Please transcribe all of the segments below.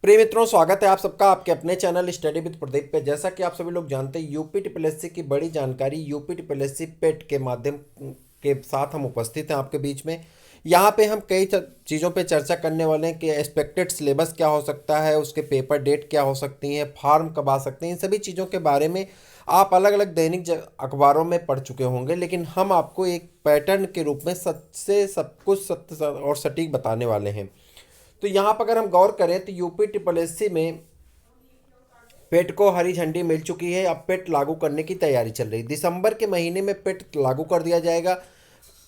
प्रिय मित्रों, स्वागत है आप सबका आपके अपने चैनल स्टडी विद प्रदीप पे। जैसा कि आप सभी लोग जानते हैं, यूपी टीपीएससी की बड़ी जानकारी यूपी टीपीएससी पेट के माध्यम के साथ हम उपस्थित हैं आपके बीच में। यहाँ पे हम कई चीज़ों पे चर्चा करने वाले हैं कि एक्सपेक्टेड सिलेबस क्या हो सकता है, उसके पेपर डेट क्या हो सकती हैं, फॉर्म कब आ सकते हैं। इन सभी चीज़ों के बारे में आप अलग अलग दैनिक अखबारों में पढ़ चुके होंगे, लेकिन हम आपको एक पैटर्न के रूप में सच से सब कुछ सत्य और सटीक बताने वाले हैं। तो यहाँ पर अगर हम गौर करें तो यूपी टीपीएससी में पेट को हरी झंडी मिल चुकी है। अब पेट लागू करने की तैयारी चल रही है। दिसंबर के महीने में पेट लागू कर दिया जाएगा।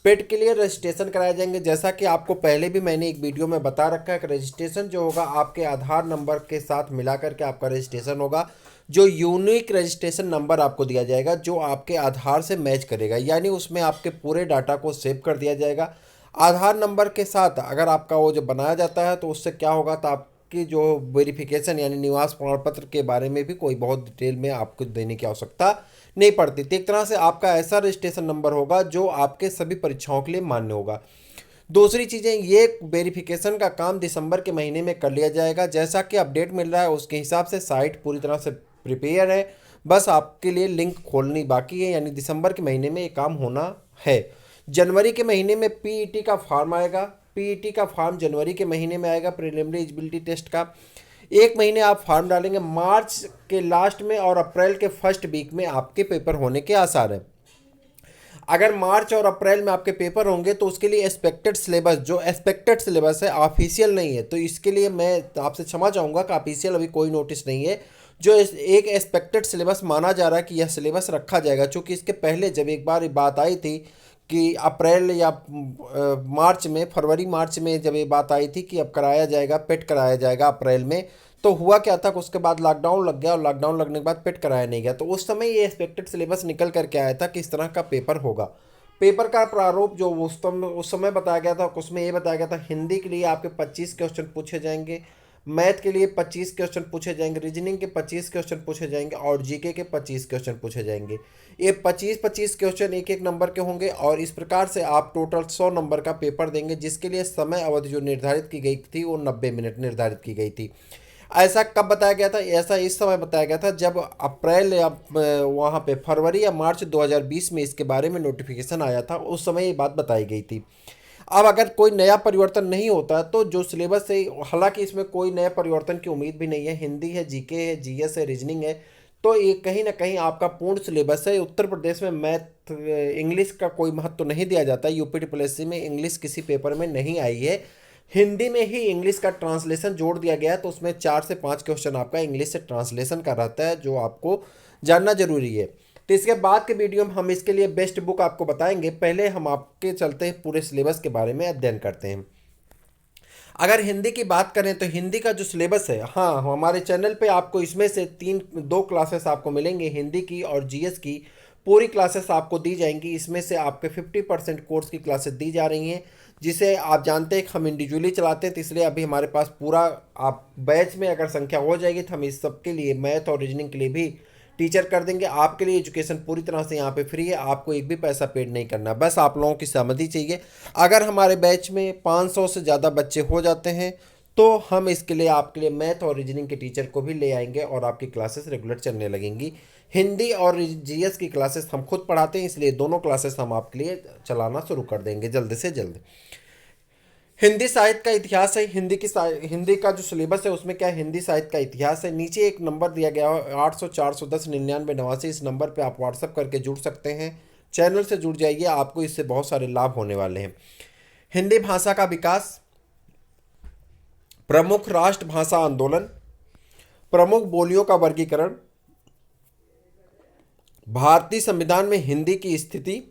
पेट के लिए रजिस्ट्रेशन कराए जाएंगे। जैसा कि आपको पहले भी मैंने एक वीडियो में बता रखा है कि रजिस्ट्रेशन जो होगा आपके आधार नंबर के साथ मिला करके आपका रजिस्ट्रेशन होगा। जो यूनिक रजिस्ट्रेशन नंबर आपको दिया जाएगा, जो आपके आधार से मैच करेगा, यानी उसमें आपके पूरे डाटा को सेव कर दिया जाएगा। आधार नंबर के साथ अगर आपका वो जो बनाया जाता है तो उससे क्या होगा, तो आपकी जो वेरिफिकेशन यानी निवास प्रमाण पत्र के बारे में भी कोई बहुत डिटेल में आपको देने की आवश्यकता नहीं पड़ती। तो एक तरह से आपका ऐसा रजिस्ट्रेशन नंबर होगा जो आपके सभी परीक्षाओं के लिए मान्य होगा। दूसरी चीज़ें, ये वेरिफिकेशन का काम दिसंबर के महीने में कर लिया जाएगा। जैसा कि अपडेट मिल रहा है उसके हिसाब से साइट पूरी तरह से प्रिपेयर है, बस आपके लिए लिंक खोलनी बाकी है, यानी दिसंबर के महीने में ये काम होना है। जनवरी के महीने में पीईटी का फॉर्म आएगा। पीईटी का फॉर्म जनवरी के महीने में आएगा, प्रिलिमिनरी एलिजिबिलिटी टेस्ट का। एक महीने आप फॉर्म डालेंगे। मार्च के लास्ट में और अप्रैल के फर्स्ट वीक में आपके पेपर होने के आसार हैं। अगर मार्च और अप्रैल में आपके पेपर होंगे तो उसके लिए एक्सपेक्टेड सिलेबस, जो एक्सपेक्टेड सिलेबस है, ऑफिशियल नहीं है। तो इसके लिए मैं आपसे क्षमा चाहूँगा कि ऑफिशियल अभी कोई नोटिस नहीं है। जो एक एक्सपेक्टेड सिलेबस माना जा रहा है कि यह सिलेबस रखा जाएगा, चूँकि इसके पहले जब एक बार बात आई थी कि अप्रैल या मार्च में, फरवरी मार्च में जब ये बात आई थी कि अब कराया जाएगा, पेट कराया जाएगा अप्रैल में, तो हुआ क्या था कि उसके बाद लॉकडाउन लग गया और लॉकडाउन लगने के बाद पेट कराया नहीं गया। तो उस समय ये एक्सपेक्टेड सिलेबस निकल करके आया था कि इस तरह का पेपर होगा। पेपर का प्रारूप जो उस समय बताया गया था, उसमें ये बताया गया था हिंदी के लिए आपके 25 क्वेश्चन पूछे जाएंगे, मैथ के लिए 25 क्वेश्चन पूछे जाएंगे, रीजनिंग के 25 क्वेश्चन पूछे जाएंगे और जीके के 25 क्वेश्चन पूछे जाएंगे। ये 25-25 क्वेश्चन एक एक नंबर के होंगे और इस प्रकार से आप टोटल 100 नंबर का पेपर देंगे, जिसके लिए समय अवधि जो निर्धारित की गई थी वो 90 मिनट निर्धारित की गई थी। ऐसा कब बताया गया था? ऐसा इस समय बताया गया था जब अप्रैल या वहाँ पे फरवरी या मार्च 2020 में इसके बारे में नोटिफिकेशन आया था, उस समय ये बात बताई गई थी। अब अगर कोई नया परिवर्तन नहीं होता तो जो सिलेबस है, हालांकि इसमें कोई नया परिवर्तन की उम्मीद भी नहीं है, हिंदी है, जीके है, जीएस है, रीजनिंग है, तो ये कहीं ना कहीं आपका पूर्ण सिलेबस है। उत्तर प्रदेश में मैथ इंग्लिश का कोई महत्व तो नहीं दिया जाता। यूपी टीपीएससी में इंग्लिश किसी पेपर में नहीं आई है। हिंदी में ही इंग्लिश का ट्रांसलेशन जोड़ दिया गया है, तो उसमें 4 से 5 क्वेश्चन आपका इंग्लिश से ट्रांसलेशन का रहता है, जो आपको जानना जरूरी है। तो इसके बाद के वीडियो में हम इसके लिए बेस्ट बुक आपको बताएंगे। पहले हम आपके चलते हैं पूरे सिलेबस के बारे में अध्ययन करते हैं। अगर हिंदी की बात करें तो हिंदी का जो सिलेबस है, हाँ, हमारे चैनल पे आपको इसमें से दो क्लासेस आपको मिलेंगे, हिंदी की और जीएस की। पूरी क्लासेस आपको दी जाएंगी। इसमें से आपके 50% कोर्स की क्लासेस दी जा रही हैं, जिसे आप जानते हैं कि हम इंडिविजुअली चलाते हैं, तो इसलिए अभी हमारे पास पूरा, आप बैच में अगर संख्या हो जाएगी तो हम इस सब के लिए, मैथ और रीजनिंग के लिए भी टीचर कर देंगे। आपके लिए एजुकेशन पूरी तरह से यहाँ पे फ्री है, आपको एक भी पैसा पेड नहीं करना, बस आप लोगों की सहमति चाहिए। अगर हमारे बैच में 500 से ज़्यादा बच्चे हो जाते हैं तो हम इसके लिए आपके लिए मैथ और रीजनिंग के टीचर को भी ले आएंगे और आपकी क्लासेस रेगुलर चलने लगेंगी। हिंदी और जीएस की क्लासेस हम खुद पढ़ाते हैं, इसलिए दोनों क्लासेस हम आपके लिए चलाना शुरू कर देंगे जल्द से जल्द। हिंदी साहित्य का इतिहास है। हिंदी का जो सिलेबस है उसमें क्या है, हिंदी साहित्य का इतिहास है। नीचे एक नंबर दिया गया है 800-410-99-89। इस नंबर पे आप व्हाट्सअप करके जुड़ सकते हैं। चैनल से जुड़ जाइए, आपको इससे बहुत सारे लाभ होने वाले हैं। हिंदी भाषा का विकास, प्रमुख राष्ट्रभाषा आंदोलन, प्रमुख बोलियों का वर्गीकरण, भारतीय संविधान में हिंदी की स्थिति,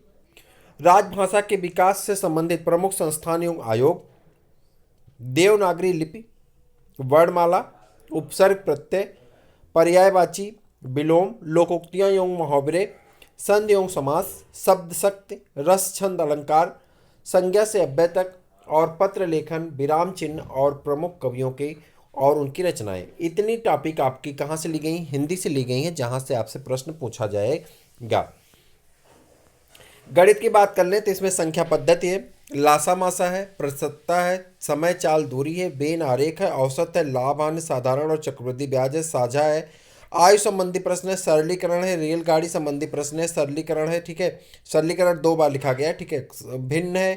राजभाषा के विकास से संबंधित प्रमुख संस्थान एवं आयोग, देवनागरी लिपि, वर्णमाला, उपसर्ग प्रत्यय, पर्यायवाची, विलोम, लोकोक्तियाँ एवं मुहावरे, संधि एवं समास, शब्द शक्ति, रस छंद अलंकार, संज्ञा से अव्यय तक, और पत्र लेखन, विराम चिन्ह और प्रमुख कवियों के और उनकी रचनाएं। इतनी टॉपिक आपकी कहाँ से ली गई? हिंदी से ली गई हैं, जहाँ से आपसे प्रश्न पूछा जाएगा। गणित की बात कर लें तो इसमें संख्या पद्धति है, लासा मासा है, प्रतिशतता है, समय चाल दूरी है, बेन आरेख है, औसत है, लाभ हानि, साधारण और चक्रवृद्धि ब्याज है, साझा है, आयु संबंधी प्रश्न है, सरलीकरण है, रेलगाड़ी संबंधी प्रश्न है, सरलीकरण है, ठीक है, सरलीकरण 2 बार लिखा गया है, ठीक है, भिन्न है,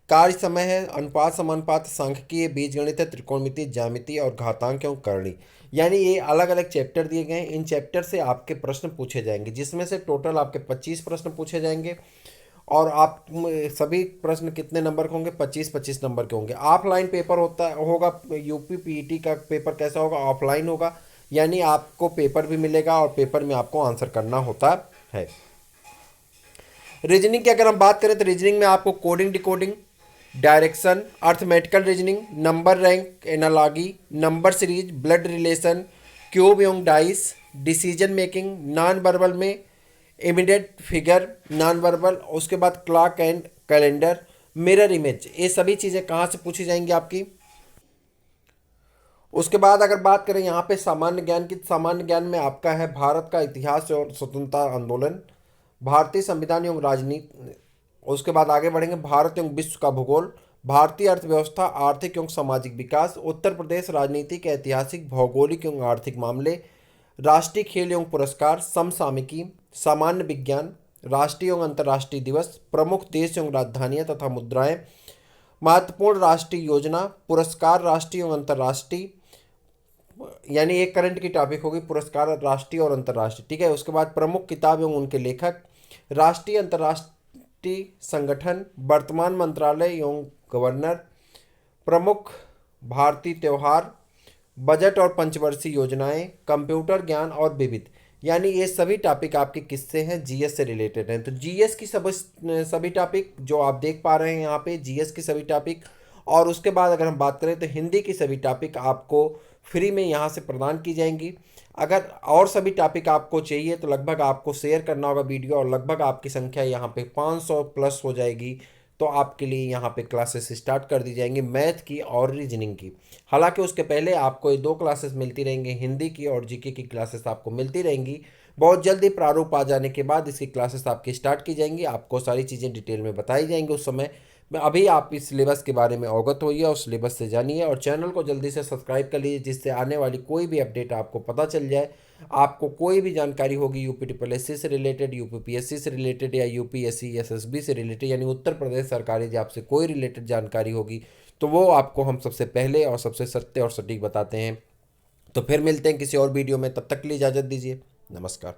कार्य समय है, अनुपात समानुपात, सांख्यिकीय, बीजगणित है, त्रिकोणमिति, ज्यामिति और घातांक एवं करणी। यानी ये अलग अलग चैप्टर दिए गए हैं, इन चैप्टर से आपके प्रश्न पूछे जाएंगे, जिसमें से टोटल आपके 25 प्रश्न पूछे जाएंगे। और आप सभी प्रश्न कितने नंबर के होंगे? 25-25 नंबर के होंगे। ऑफलाइन पेपर होगा। यूपी पीईटी का पेपर कैसा होगा? ऑफलाइन होगा, यानी आपको पेपर भी मिलेगा और पेपर में आपको आंसर करना होता है। रीजनिंग की अगर हम बात करें तो रीजनिंग में आपको coding, decoding, direction, arithmetical reasoning, number rank analogy, number series, blood relation, cube एवं dice, decision making, non verbal में इमीडिएट फिगर, नॉन वर्बल, उसके बाद clock and calendar, mirror image, ये सभी चीज़ें कहाँ से पूछी जाएंगी आपकी। उसके बाद अगर बात करें यहाँ पे सामान्य ज्ञान की, सामान्य ज्ञान में आपका है भारत का इतिहास और स्वतंत्रता आंदोलन, भारतीय संविधान एवं राजनीति। उसके बाद आगे बढ़ेंगे, भारत एवं विश्व का भूगोल, भारतीय अर्थव्यवस्था, आर्थिक एवं सामाजिक विकास, उत्तर प्रदेश, राजनीतिक, ऐतिहासिक, भौगोलिक एवं आर्थिक मामले, राष्ट्रीय खेल एवं पुरस्कार, समसामयिकी, सामान्य विज्ञान, राष्ट्रीय एवं अंतर्राष्ट्रीय दिवस, प्रमुख देश एवं राजधानियाँ तथा मुद्राएं, महत्वपूर्ण राष्ट्रीय योजना, पुरस्कार राष्ट्रीय एवं अंतर्राष्ट्रीय, यानी एक करंट की टॉपिक होगी, पुरस्कार राष्ट्रीय और अंतर्राष्ट्रीय, ठीक है। उसके बाद प्रमुख किताब एवं उनके लेखक, राष्ट्रीय अंतर्राष्ट्रीय संगठन, वर्तमान मंत्रालय एवं गवर्नर, प्रमुख भारतीय त्यौहार, बजट और पंचवर्षीय योजनाएं, कंप्यूटर ज्ञान और विविध, यानी ये सभी टॉपिक आपके किससे हैं? जीएस से रिलेटेड हैं। तो जीएस की सभी टॉपिक जो आप देख पा रहे हैं यहाँ पे, जीएस की सभी टॉपिक। और उसके बाद अगर हम बात करें तो हिंदी की सभी टॉपिक आपको फ्री में यहाँ से प्रदान की जाएंगी। अगर और सभी टॉपिक आपको चाहिए तो लगभग आपको शेयर करना होगा वीडियो, और लगभग आपकी संख्या यहाँ पे 500 प्लस हो जाएगी, तो आपके लिए यहाँ पे क्लासेस स्टार्ट कर दी जाएंगी मैथ की और रीजनिंग की। हालांकि उसके पहले आपको ये 2 क्लासेस मिलती रहेंगी, हिंदी की और जीके की क्लासेस आपको मिलती रहेंगी। बहुत जल्दी प्रारूप आ जाने के बाद इसकी क्लासेस आपकी स्टार्ट की जाएंगी, आपको सारी चीज़ें डिटेल में बताई जाएंगी उस समय। अभी आप इस सिलेबस के बारे में अवगत होइए और सिलेबस से जानिए, और चैनल को जल्दी से सब्सक्राइब कर लीजिए, जिससे आने वाली कोई भी अपडेट आपको पता चल जाए। आपको कोई भी जानकारी होगी यूपी ट्रिपल से रिलेटेड, यूपी पीएससी से रिलेटेड या यूपीएससी एसएसबी से रिलेटेड, यानी उत्तर प्रदेश सरकारी जॉब से कोई रिलेटेड जानकारी होगी, तो वो आपको हम सबसे पहले और सबसे सत्य और सटीक बताते हैं। तो फिर मिलते हैं किसी और वीडियो में, तब तक के लिए इजाज़त दीजिए। नमस्कार।